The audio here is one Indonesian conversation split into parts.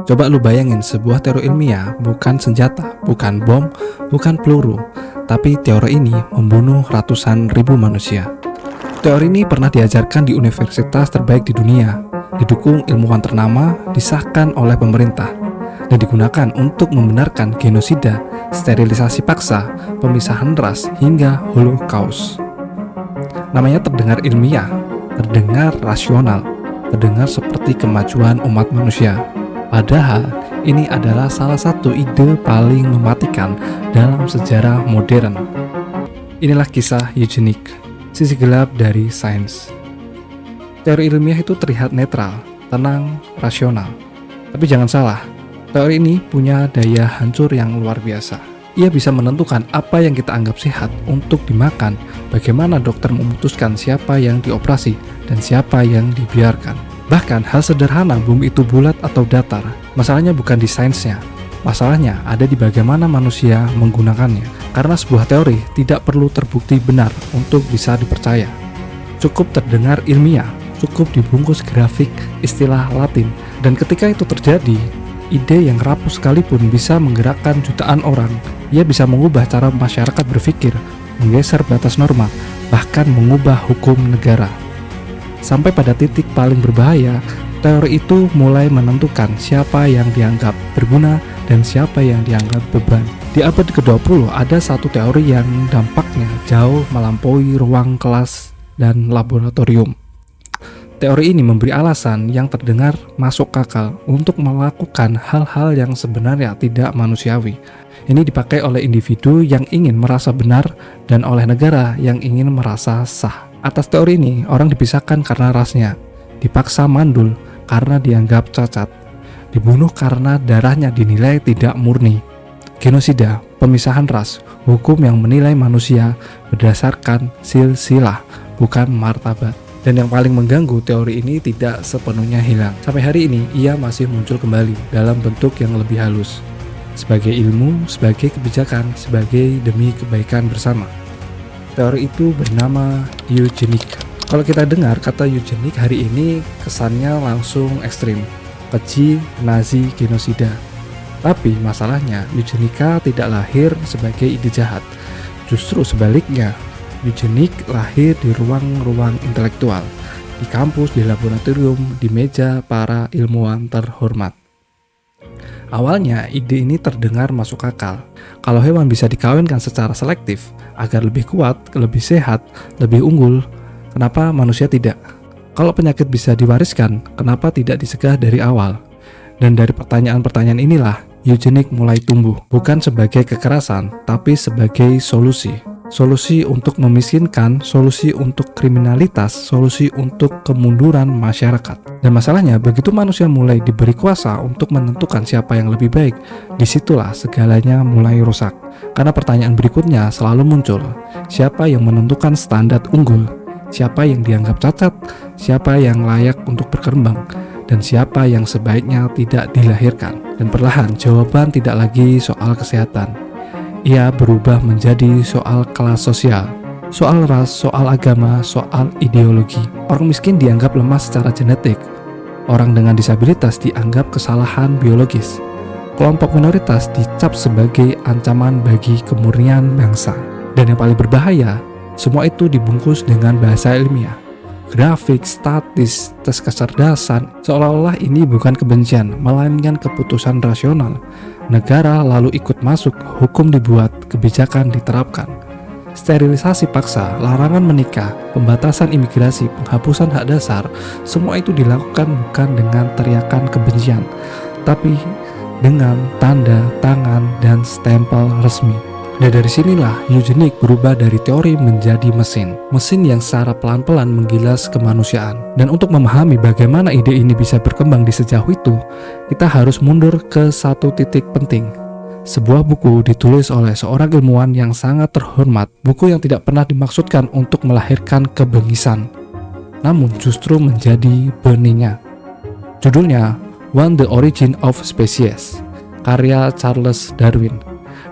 Coba lu bayangin sebuah teori ilmiah bukan senjata, bukan bom, bukan peluru, tapi teori ini membunuh ratusan ribu manusia. Teori ini pernah diajarkan di universitas terbaik di dunia, didukung ilmuwan ternama, disahkan oleh pemerintah, dan digunakan untuk membenarkan genosida, sterilisasi paksa, pemisahan ras, hingga Holocaust. Namanya terdengar ilmiah, terdengar rasional, terdengar seperti kemajuan umat manusia. Padahal ini adalah salah satu ide paling mematikan dalam sejarah modern. Inilah kisah eugenik, sisi gelap dari sains. Teori ilmiah itu terlihat netral, tenang, rasional. Tapi jangan salah, teori ini punya daya hancur yang luar biasa. Ia bisa menentukan apa yang kita anggap sehat untuk dimakan, bagaimana dokter memutuskan siapa yang dioperasi dan siapa yang dibiarkan. Bahkan hal sederhana bumi itu bulat atau datar, masalahnya bukan di sainsnya. Masalahnya ada di bagaimana manusia menggunakannya. Karena sebuah teori tidak perlu terbukti benar untuk bisa dipercaya. Cukup terdengar ilmiah, cukup dibungkus grafik istilah Latin. Dan ketika itu terjadi, ide yang rapuh sekalipun bisa menggerakkan jutaan orang. Ia bisa mengubah cara masyarakat berpikir, menggeser batas norma, bahkan mengubah hukum negara. Sampai pada titik paling berbahaya, teori itu mulai menentukan siapa yang dianggap berguna dan siapa yang dianggap beban. Di abad ke-20 ada satu teori yang dampaknya jauh melampaui ruang kelas dan laboratorium. Teori ini memberi alasan yang terdengar masuk akal untuk melakukan hal-hal yang sebenarnya tidak manusiawi. Ini dipakai oleh individu yang ingin merasa benar dan oleh negara yang ingin merasa sah. Atas teori ini, orang dipisahkan karena rasnya, dipaksa mandul karena dianggap cacat, dibunuh karena darahnya dinilai tidak murni. Genosida, pemisahan ras, hukum yang menilai manusia berdasarkan silsilah, bukan martabat. Dan yang paling mengganggu, teori ini tidak sepenuhnya hilang. Sampai hari ini, ia masih muncul kembali dalam bentuk yang lebih halus. Sebagai ilmu, sebagai kebijakan, sebagai demi kebaikan bersama. Teori itu bernama eugenik. Kalau kita dengar kata eugenik hari ini kesannya langsung ekstrim, keji, Nazi, genosida. Tapi masalahnya eugenika tidak lahir sebagai ide jahat. Justru sebaliknya, eugenik lahir di ruang-ruang intelektual, di kampus, di laboratorium, di meja para ilmuwan terhormat. Awalnya ide ini terdengar masuk akal. Kalau hewan bisa dikawinkan secara selektif agar lebih kuat, lebih sehat, lebih unggul, kenapa manusia tidak? Kalau penyakit bisa diwariskan, kenapa tidak disegah dari awal? Dan dari pertanyaan-pertanyaan inilah eugenik mulai tumbuh, bukan sebagai kekerasan, tapi sebagai solusi. Solusi untuk memiskinkan, solusi untuk kriminalitas, solusi untuk kemunduran masyarakat. Dan masalahnya, begitu manusia mulai diberi kuasa untuk menentukan siapa yang lebih baik, disitulah segalanya mulai rusak. Karena pertanyaan berikutnya selalu muncul, siapa yang menentukan standar unggul? Siapa yang dianggap cacat? Siapa yang layak untuk berkembang? Dan siapa yang sebaiknya tidak dilahirkan? Dan perlahan jawaban tidak lagi soal kesehatan. Ia berubah menjadi soal kelas sosial, soal ras, soal agama, soal ideologi. Orang miskin dianggap lemah secara genetik. Orang dengan disabilitas dianggap kesalahan biologis. Kelompok minoritas dicap sebagai ancaman bagi kemurnian bangsa. Dan yang paling berbahaya, semua itu dibungkus dengan bahasa ilmiah. Grafik, statis, tes kecerdasan, seolah-olah ini bukan kebencian, melainkan keputusan rasional. Negara lalu ikut masuk, hukum dibuat, kebijakan diterapkan. Sterilisasi paksa, larangan menikah, pembatasan imigrasi, penghapusan hak dasar, semua itu dilakukan bukan dengan teriakan kebencian, tapi dengan tanda tangan dan stempel resmi. Dan dari sinilah eugenik berubah dari teori menjadi mesin yang secara pelan-pelan menggilas kemanusiaan. Dan untuk memahami bagaimana ide ini bisa berkembang di sejauh itu, kita harus mundur ke satu titik penting. Sebuah buku ditulis oleh seorang ilmuwan yang sangat terhormat, buku yang tidak pernah dimaksudkan untuk melahirkan kebengisan, namun justru menjadi benihnya. Judulnya On the Origin of Species, karya Charles Darwin.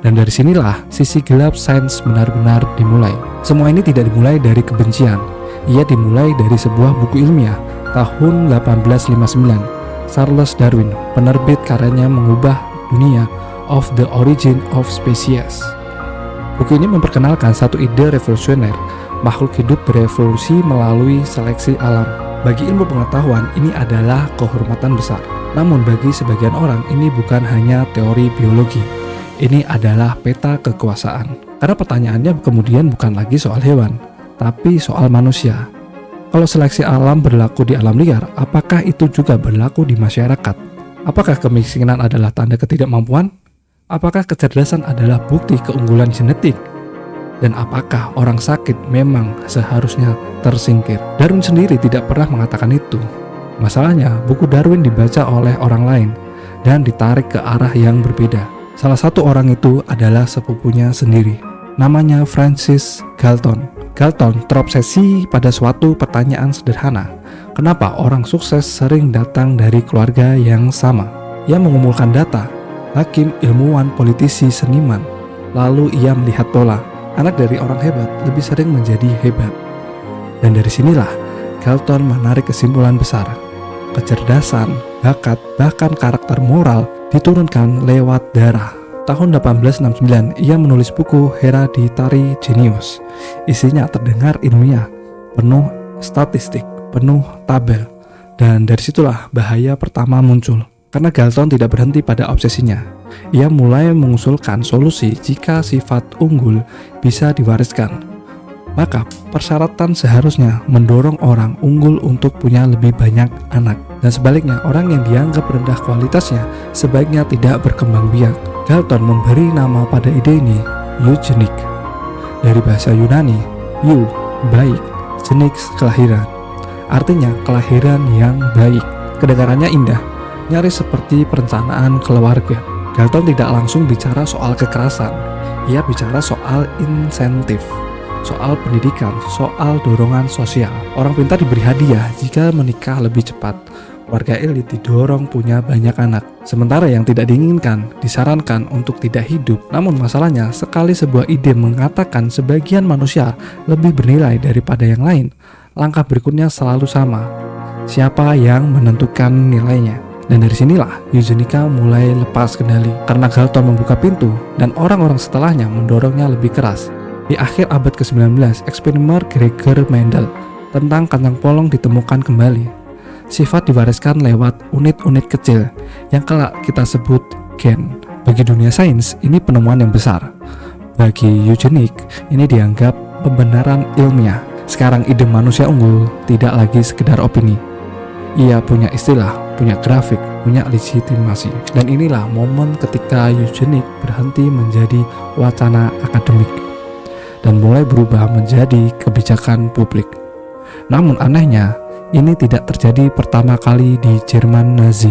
Dan dari sinilah sisi gelap sains benar-benar dimulai. Semua ini tidak dimulai dari kebencian. Ia dimulai dari sebuah buku ilmiah tahun 1859. Charles Darwin, penerbit karyanya Mengubah Dunia of the Origin of Species. Buku ini memperkenalkan satu ide revolusioner, makhluk hidup berevolusi melalui seleksi alam. Bagi ilmu pengetahuan, ini adalah kehormatan besar. Namun bagi sebagian orang, ini bukan hanya teori biologi. Ini adalah peta kekuasaan. Karena pertanyaannya kemudian bukan lagi soal hewan, tapi soal manusia. Kalau seleksi alam berlaku di alam liar, apakah itu juga berlaku di masyarakat? Apakah kemiskinan adalah tanda ketidakmampuan? Apakah kecerdasan adalah bukti keunggulan genetik? Dan apakah orang sakit memang seharusnya tersingkir? Darwin sendiri tidak pernah mengatakan itu. Masalahnya, buku Darwin dibaca oleh orang lain dan ditarik ke arah yang berbeda. Salah satu orang itu adalah sepupunya sendiri. Namanya Francis Galton. Galton terobsesi pada suatu pertanyaan sederhana. Kenapa orang sukses sering datang dari keluarga yang sama? Ia mengumpulkan data, hakim, ilmuwan, politisi, seniman. Lalu ia melihat pola. Anak dari orang hebat lebih sering menjadi hebat. Dan dari sinilah Galton menarik kesimpulan besar. Kecerdasan, bakat, bahkan karakter moral diturunkan lewat darah. Tahun 1869, ia menulis buku Hereditary Genius. Isinya terdengar ilmiah, penuh statistik, penuh tabel. Dan dari situlah bahaya pertama muncul. Karena Galton tidak berhenti pada obsesinya. Ia mulai mengusulkan solusi jika sifat unggul bisa diwariskan. Maka persyaratan seharusnya mendorong orang unggul untuk punya lebih banyak anak. Dan sebaliknya, orang yang dianggap rendah kualitasnya sebaiknya tidak berkembang biak. Galton memberi nama pada ide ini eugenik. Dari bahasa Yunani, eu, baik, genix, kelahiran. Artinya kelahiran yang baik. Kedengarannya indah, nyaris seperti perencanaan keluarga. Galton tidak langsung bicara soal kekerasan. Ia bicara soal insentif, soal pendidikan, soal dorongan sosial. Orang pintar diberi hadiah jika menikah lebih cepat. Warga elit didorong punya banyak anak. Sementara yang tidak diinginkan disarankan untuk tidak hidup. Namun masalahnya, sekali sebuah ide mengatakan sebagian manusia lebih bernilai daripada yang lain, langkah berikutnya selalu sama. Siapa yang menentukan nilainya? Dan dari sinilah eugenika mulai lepas kendali. Karena Galton membuka pintu dan orang-orang setelahnya mendorongnya lebih keras. Di akhir abad ke-19, eksperimen Gregor Mendel tentang kandang polong ditemukan kembali. Sifat diwariskan lewat unit-unit kecil yang kelak kita sebut gen. Bagi dunia sains, ini penemuan yang besar. Bagi eugenik, ini dianggap pembenaran ilmiah. Sekarang ide manusia unggul tidak lagi sekedar opini. Ia punya istilah, punya grafik, punya legitimasi. Dan inilah momen ketika eugenik berhenti menjadi wacana akademik dan mulai berubah menjadi kebijakan publik. Namun anehnya, ini tidak terjadi pertama kali di Jerman Nazi.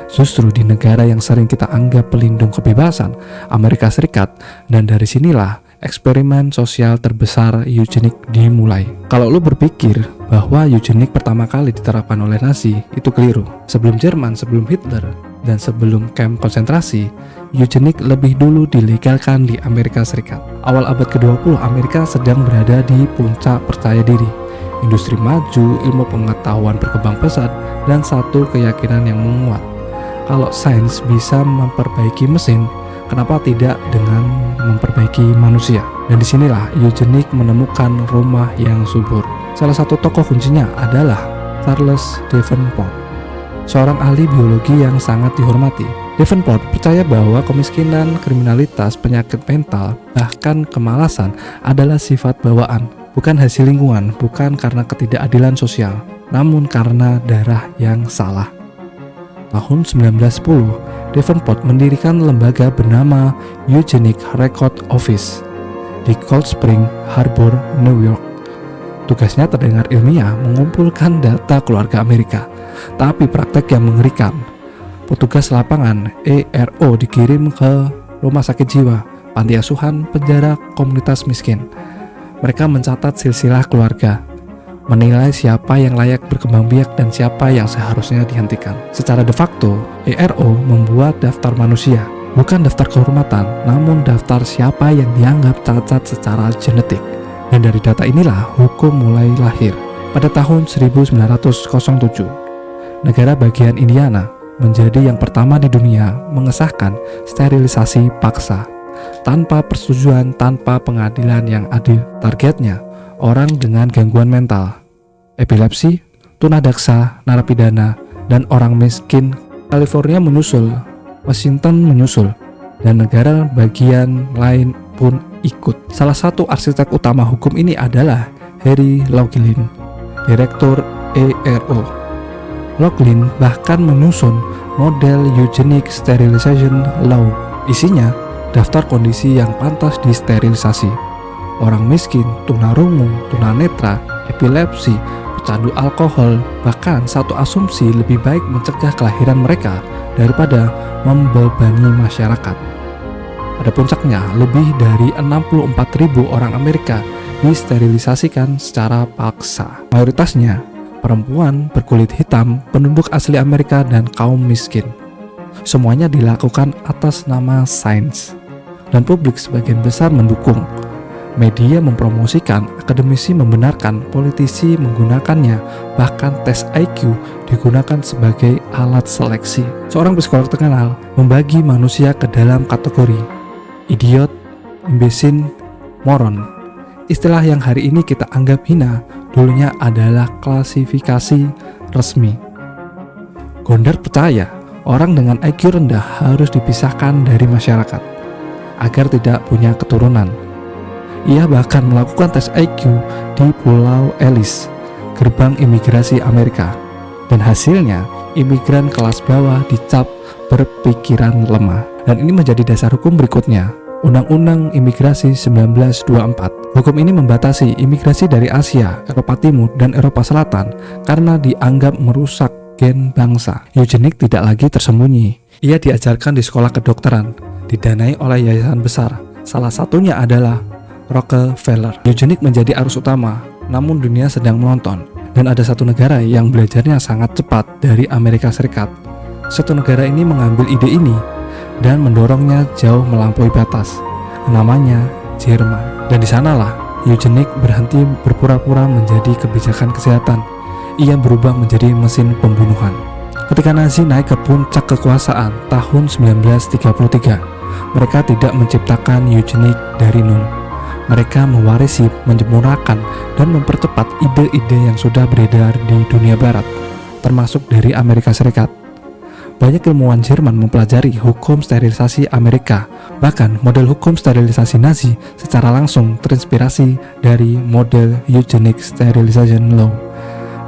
Justru di negara yang sering kita anggap pelindung kebebasan, Amerika Serikat, dan dari sinilah eksperimen sosial terbesar eugenik dimulai. Kalau lu berpikir bahwa eugenik pertama kali diterapkan oleh Nazi, itu keliru. Sebelum Jerman, sebelum Hitler, dan sebelum kamp konsentrasi, eugenik lebih dulu dilegalkan di Amerika Serikat. Awal abad ke-20, Amerika sedang berada di puncak percaya diri. Industri maju, ilmu pengetahuan berkembang pesat, dan satu keyakinan yang menguat. Kalau sains bisa memperbaiki mesin, kenapa tidak dengan memperbaiki manusia? Dan disinilah eugenik menemukan rumah yang subur. Salah satu tokoh kuncinya adalah Charles Davenport, seorang ahli biologi yang sangat dihormati. Davenport percaya bahwa kemiskinan, kriminalitas, penyakit mental, bahkan kemalasan adalah sifat bawaan, bukan hasil lingkungan, bukan karena ketidakadilan sosial, namun karena darah yang salah. Tahun 1910, Davenport mendirikan lembaga bernama Eugenic Record Office di Cold Spring Harbor, New York. Tugasnya terdengar ilmiah, mengumpulkan data keluarga Amerika, tapi praktek yang mengerikan. Petugas lapangan ERO dikirim ke rumah sakit jiwa, panti asuhan, penjara, komunitas miskin. Mereka mencatat silsilah keluarga, menilai siapa yang layak berkembang biak dan siapa yang seharusnya dihentikan. Secara de facto, ERO membuat daftar manusia, bukan daftar kehormatan, namun daftar siapa yang dianggap cacat secara genetik. Dan dari data inilah hukum mulai lahir. Pada tahun 1907, negara bagian Indiana menjadi yang pertama di dunia mengesahkan sterilisasi paksa tanpa persetujuan, tanpa pengadilan yang adil. Targetnya orang dengan gangguan mental, epilepsi, tunadaksa, narapidana, dan orang miskin. California menyusul, Washington menyusul, dan negara bagian lain pun ikut. Salah satu arsitek utama hukum ini adalah Harry Laughlin, direktur ARO. Laughlin bahkan menyusun model Eugenic Sterilization Law. Isinya daftar kondisi yang pantas disterilisasi: orang miskin, tunarungu, tunanetra, epilepsi, pecandu alkohol. Bahkan satu asumsi, lebih baik mencegah kelahiran mereka daripada membebani masyarakat. Pada puncaknya, lebih dari 64.000 orang Amerika disterilisasikan secara paksa. Mayoritasnya perempuan berkulit hitam, penduduk asli Amerika, dan kaum miskin. Semuanya dilakukan atas nama sains, dan publik sebagian besar mendukung. Media mempromosikan, akademisi membenarkan, politisi menggunakannya, bahkan tes IQ digunakan sebagai alat seleksi. Seorang psikolog terkenal membagi manusia ke dalam kategori idiot, imbesin, moron. Istilah yang hari ini kita anggap hina, dulunya adalah klasifikasi resmi. Gonder percaya orang dengan IQ rendah harus dipisahkan dari masyarakat agar tidak punya keturunan. Ia bahkan melakukan tes IQ di Pulau Ellis, gerbang imigrasi Amerika, dan hasilnya imigran kelas bawah dicap berpikiran lemah. Dan ini menjadi dasar hukum berikutnya, Undang-Undang Imigrasi 1924. Hukum ini membatasi imigrasi dari Asia, Eropa Timur, dan Eropa Selatan karena dianggap merusak gen bangsa. Eugenik tidak lagi tersembunyi. Ia diajarkan di sekolah kedokteran, didanai oleh yayasan besar. Salah satunya adalah Rockefeller. Eugenik menjadi arus utama, namun dunia sedang menonton. Dan ada satu negara yang belajarnya sangat cepat dari Amerika Serikat. Satu negara ini mengambil ide ini dan mendorongnya jauh melampaui batas. Namanya Jerman. Dan di sanalah Eugenik berhenti berpura-pura menjadi kebijakan kesehatan. Ia berubah menjadi mesin pembunuhan. Ketika Nazi naik ke puncak kekuasaan tahun 1933, mereka tidak menciptakan eugenik dari nol. Mereka mewarisi, menyempurnakan, dan mempercepat ide-ide yang sudah beredar di dunia barat, termasuk dari Amerika Serikat. Banyak ilmuwan Jerman mempelajari hukum sterilisasi Amerika. Bahkan model hukum sterilisasi Nazi secara langsung terinspirasi dari model Eugenic Sterilization Law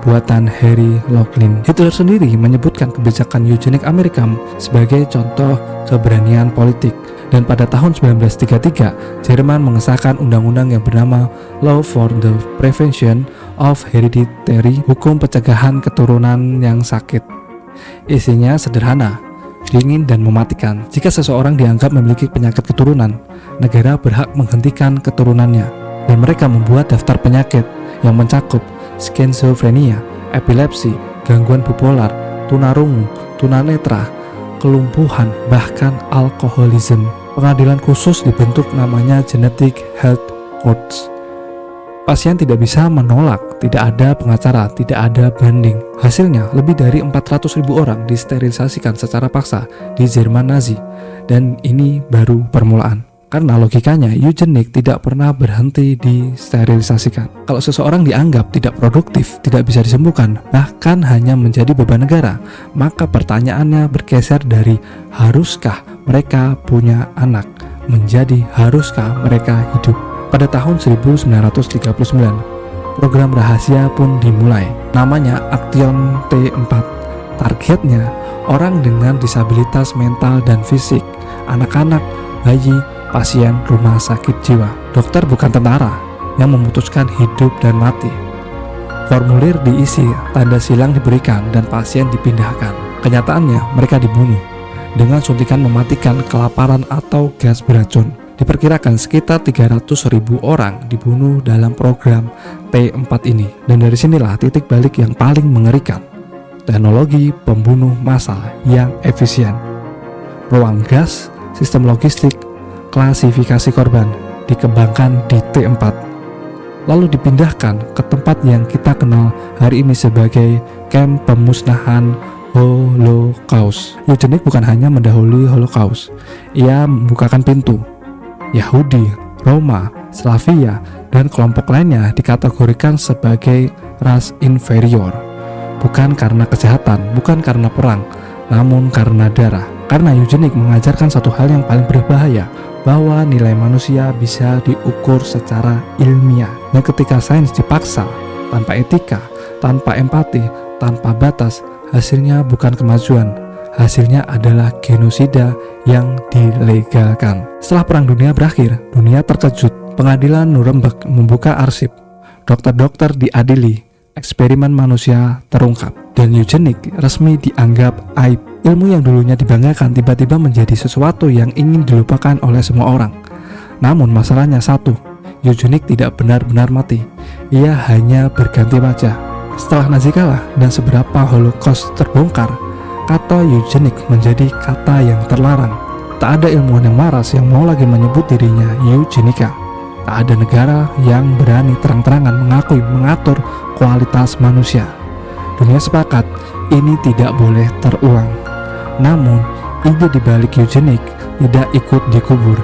buatan Harry Laughlin. Hitler sendiri menyebutkan kebijakan eugenik Amerika sebagai contoh keberanian politik. Dan pada tahun 1933, Jerman mengesahkan undang-undang yang bernama Law for the Prevention of Hereditary, hukum pencegahan keturunan yang sakit. Isinya sederhana, dingin dan mematikan. Jika seseorang dianggap memiliki penyakit keturunan, negara berhak menghentikan keturunannya. Dan mereka membuat daftar penyakit yang mencakup skizofrenia, epilepsi, gangguan bipolar, tunarungu, tunanetra, kelumpuhan, bahkan alkoholisme. Pengadilan khusus dibentuk namanya Genetic Health Courts. Pasien tidak bisa menolak, tidak ada pengacara, tidak ada banding. Hasilnya, lebih dari 400.000 orang disterilisasikan secara paksa di Jerman Nazi. Dan ini baru permulaan. Karena logikanya, eugenik tidak pernah berhenti disterilisasikan. Kalau seseorang dianggap tidak produktif, tidak bisa disembuhkan, bahkan hanya menjadi beban negara, maka pertanyaannya bergeser dari haruskah mereka punya anak menjadi haruskah mereka hidup. Pada tahun 1939, program rahasia pun dimulai. Namanya Action T4. Targetnya orang dengan disabilitas mental dan fisik, anak-anak, bayi, pasien rumah sakit jiwa. Dokter bukan tentara yang memutuskan hidup dan mati. Formulir diisi, tanda silang diberikan, dan pasien dipindahkan. Kenyataannya mereka dibunuh dengan suntikan mematikan, kelaparan, atau gas beracun. Diperkirakan sekitar 300.000 orang dibunuh dalam program T4 ini. Dan dari sinilah titik balik yang paling mengerikan. Teknologi pembunuh massal yang efisien, ruang gas, sistem logistik, klasifikasi korban dikembangkan di T4, lalu dipindahkan ke tempat yang kita kenal hari ini sebagai camp pemusnahan Holocaust. Eugenik bukan hanya mendahului Holocaust, ia membukakan pintu. Yahudi, Roma, Slavia, dan kelompok lainnya dikategorikan sebagai ras inferior. Bukan karena kejahatan, bukan karena perang, namun karena darah. Karena eugenik mengajarkan satu hal yang paling berbahaya, bahwa nilai manusia bisa diukur secara ilmiah. Dan ketika sains dipaksa, tanpa etika, tanpa empati, tanpa batas, hasilnya bukan kemajuan, hasilnya adalah genosida yang dilegalkan. Setelah Perang Dunia berakhir, dunia terkejut. Pengadilan Nuremberg membuka arsip. Dokter-dokter diadili. Eksperimen manusia terungkap. Dan eugenik resmi dianggap aib. Ilmu yang dulunya dibanggakan tiba-tiba menjadi sesuatu yang ingin dilupakan oleh semua orang. Namun masalahnya satu, eugenik tidak benar-benar mati. Ia hanya berganti wajah. Setelah Nazi kalah dan seberapa Holocaust terbongkar, kata eugenik menjadi kata yang terlarang. Tak ada ilmuwan yang waras yang mau lagi menyebut dirinya eugenika. Tak ada negara yang berani terang-terangan mengatur kualitas manusia. Dunia sepakat, ini tidak boleh terulang. Namun, ide dibalik eugenik tidak ikut dikubur.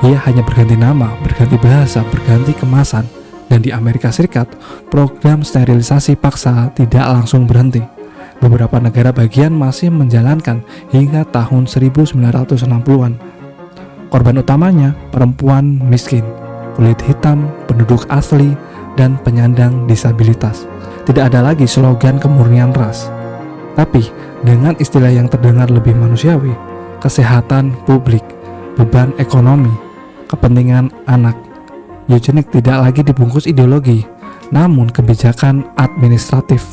Ia hanya berganti nama, berganti bahasa, berganti kemasan. Dan di Amerika Serikat, program sterilisasi paksa tidak langsung berhenti. Beberapa negara bagian masih menjalankan hingga tahun 1960-an. Korban utamanya perempuan miskin, kulit hitam, penduduk asli, dan penyandang disabilitas. Tidak ada lagi slogan kemurnian ras. Tapi, dengan istilah yang terdengar lebih manusiawi, kesehatan publik, beban ekonomi, kepentingan anak, eugenik tidak lagi dibungkus ideologi, namun kebijakan administratif.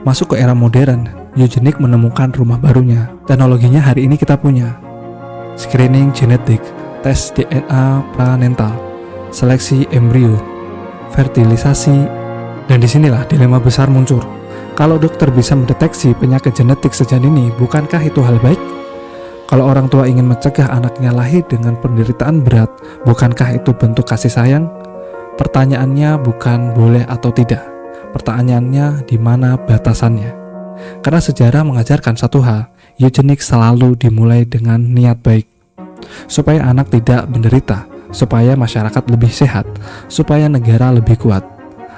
Masuk ke era modern, eugenik menemukan rumah barunya. Teknologinya hari ini kita punya. Screening genetik, tes DNA pranetal, seleksi embrio, fertilisasi, dan disinilah dilema besar muncul. Kalau dokter bisa mendeteksi penyakit genetik sejak dini, bukankah itu hal baik? Kalau orang tua ingin mencegah anaknya lahir dengan penderitaan berat, bukankah itu bentuk kasih sayang? Pertanyaannya bukan boleh atau tidak. Pertanyaannya di mana batasannya. Karena sejarah mengajarkan satu hal, eugenik selalu dimulai dengan niat baik. Supaya anak tidak menderita, supaya masyarakat lebih sehat, supaya negara lebih kuat.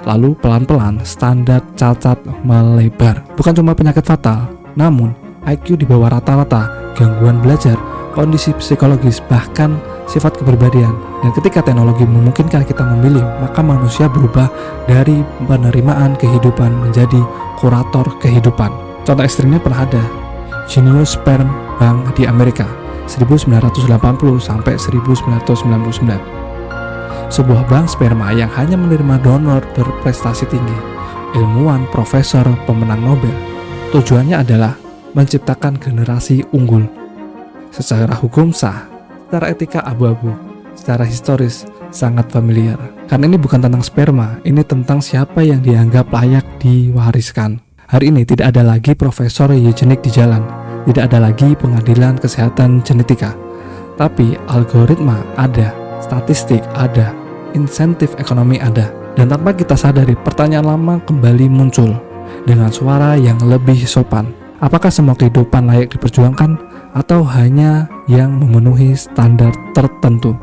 Lalu pelan-pelan standar cacat melebar. Bukan cuma penyakit fatal, namun IQ di bawah rata-rata, gangguan belajar, kondisi psikologis, bahkan sifat kepribadian. Dan ketika teknologi memungkinkan kita memilih, maka manusia berubah dari penerimaan kehidupan menjadi kurator kehidupan. Contoh ekstrimnya pernah ada Genius Sperm Bank di Amerika 1980 sampai 1999. Sebuah bank sperma yang hanya menerima donor berprestasi tinggi, ilmuwan, profesor, pemenang Nobel. Tujuannya adalah menciptakan generasi unggul. Secara hukum sah, secara etika abu-abu, secara historis sangat familiar. Karena ini bukan tentang sperma, ini tentang siapa yang dianggap layak diwariskan. Hari ini tidak ada lagi profesor eugenik di jalan, tidak ada lagi pengadilan kesehatan genetika. Tapi algoritma ada, statistik ada, insentif ekonomi ada. Dan tanpa kita sadari, pertanyaan lama kembali muncul dengan suara yang lebih sopan. Apakah semua kehidupan layak diperjuangkan, atau hanya yang memenuhi standar tertentu?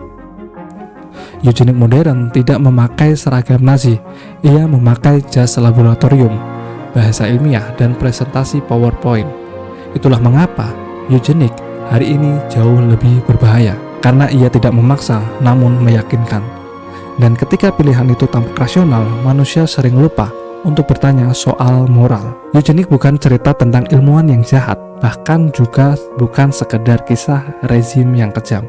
Eugenik modern tidak memakai seragam Nazi, ia memakai jas laboratorium, bahasa ilmiah, dan presentasi PowerPoint. Itulah mengapa eugenik hari ini jauh lebih berbahaya, karena ia tidak memaksa namun meyakinkan. Dan ketika pilihan itu tampak rasional, manusia sering lupa untuk bertanya soal moral. Eugenik bukan cerita tentang ilmuwan yang jahat, bahkan juga bukan sekedar kisah rezim yang kejam.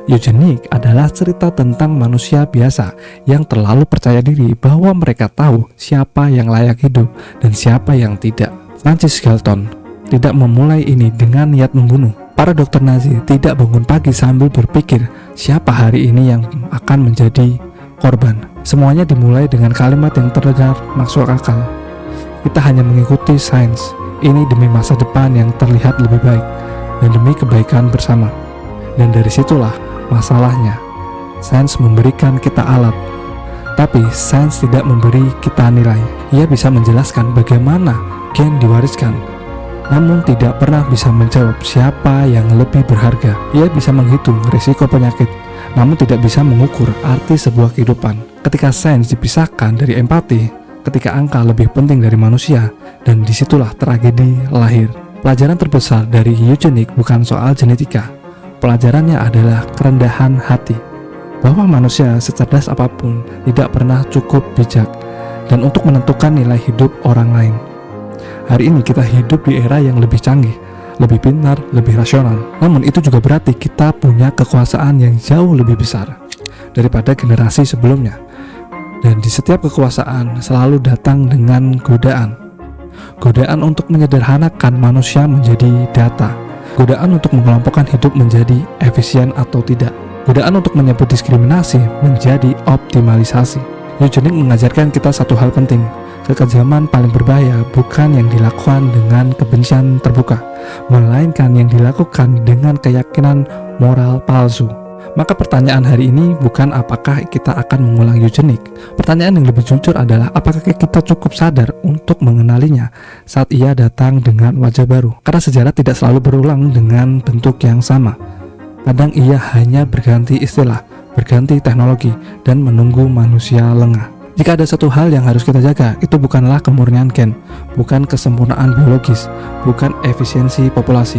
Eugenik adalah cerita tentang manusia biasa yang terlalu percaya diri bahwa mereka tahu siapa yang layak hidup dan siapa yang tidak. Francis Galton tidak memulai ini dengan niat membunuh. Para dokter Nazi tidak bangun pagi sambil berpikir siapa hari ini yang akan menjadi korban. Semuanya dimulai dengan kalimat yang terdengar masuk akal. Kita hanya mengikuti sains. Ini demi masa depan yang terlihat lebih baik dan demi kebaikan bersama. Dan dari situlah masalahnya. Sains memberikan kita alat, tapi sains tidak memberi kita nilai. Ia bisa menjelaskan bagaimana gen diwariskan, namun tidak pernah bisa menjawab siapa yang lebih berharga. Ia bisa menghitung risiko penyakit, namun tidak bisa mengukur arti sebuah kehidupan. Ketika sains dipisahkan dari empati, ketika angka lebih penting dari manusia, dan disitulah tragedi lahir. Pelajaran terbesar dari eugenik bukan soal genetika. Pelajarannya adalah kerendahan hati, bahwa manusia secerdas apapun tidak pernah cukup bijak dan untuk menentukan nilai hidup orang lain. Hari ini kita hidup di era yang lebih canggih, lebih pintar, lebih rasional. Namun itu juga berarti kita punya kekuasaan yang jauh lebih besar daripada generasi sebelumnya. Dan di setiap kekuasaan selalu datang dengan godaan. Godaan untuk menyederhanakan manusia menjadi data. Godaan untuk mengelompokkan hidup menjadi efisien atau tidak. Godaan untuk menyebut diskriminasi menjadi optimalisasi. Eugenik mengajarkan kita satu hal penting. Kekejaman paling berbahaya bukan yang dilakukan dengan kebencian terbuka, melainkan yang dilakukan dengan keyakinan moral palsu. Maka pertanyaan hari ini bukan apakah kita akan mengulang eugenik. Pertanyaan yang lebih jujur adalah apakah kita cukup sadar untuk mengenalinya saat ia datang dengan wajah baru. Karena sejarah tidak selalu berulang dengan bentuk yang sama. Kadang ia hanya berganti istilah, berganti teknologi, dan menunggu manusia lengah. Jika ada satu hal yang harus kita jaga, itu bukanlah kemurnian gen, bukan kesempurnaan biologis, bukan efisiensi populasi.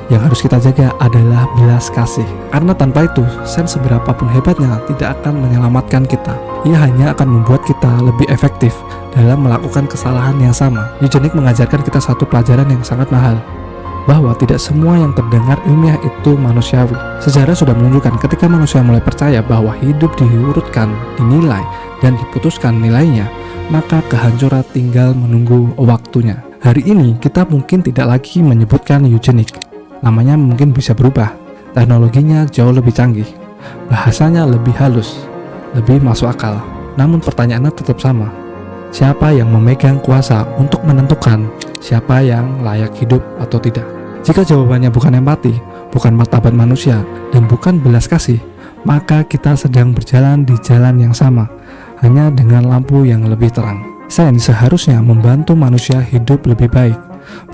Yang harus kita jaga adalah belas kasih. Karena tanpa itu, sains seberapapun hebatnya tidak akan menyelamatkan kita. Ia hanya akan membuat kita lebih efektif dalam melakukan kesalahan yang sama. Eugenik mengajarkan kita satu pelajaran yang sangat mahal, bahwa tidak semua yang terdengar ilmiah itu manusiawi. Sejarah sudah menunjukkan ketika manusia mulai percaya bahwa hidup diurutkan, dinilai, dan diputuskan nilainya, maka kehancuran tinggal menunggu waktunya. Hari ini kita mungkin tidak lagi menyebutkan eugenik. Namanya mungkin bisa berubah, teknologinya jauh lebih canggih, bahasanya lebih halus, lebih masuk akal. Namun pertanyaannya tetap sama. Siapa yang memegang kuasa untuk menentukan siapa yang layak hidup atau tidak? Jika jawabannya bukan empati, bukan martabat manusia, dan bukan belas kasih, maka kita sedang berjalan di jalan yang sama, hanya dengan lampu yang lebih terang. Sains seharusnya membantu manusia hidup lebih baik,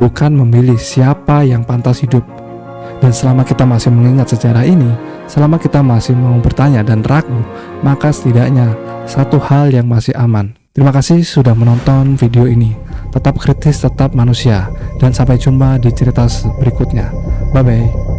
bukan memilih siapa yang pantas hidup. Dan selama kita masih mengingat sejarah ini, selama kita masih mau bertanya dan ragu, maka setidaknya satu hal yang masih aman. Terima kasih sudah menonton video ini. Tetap kritis, tetap manusia, dan sampai jumpa di cerita berikutnya. Bye bye.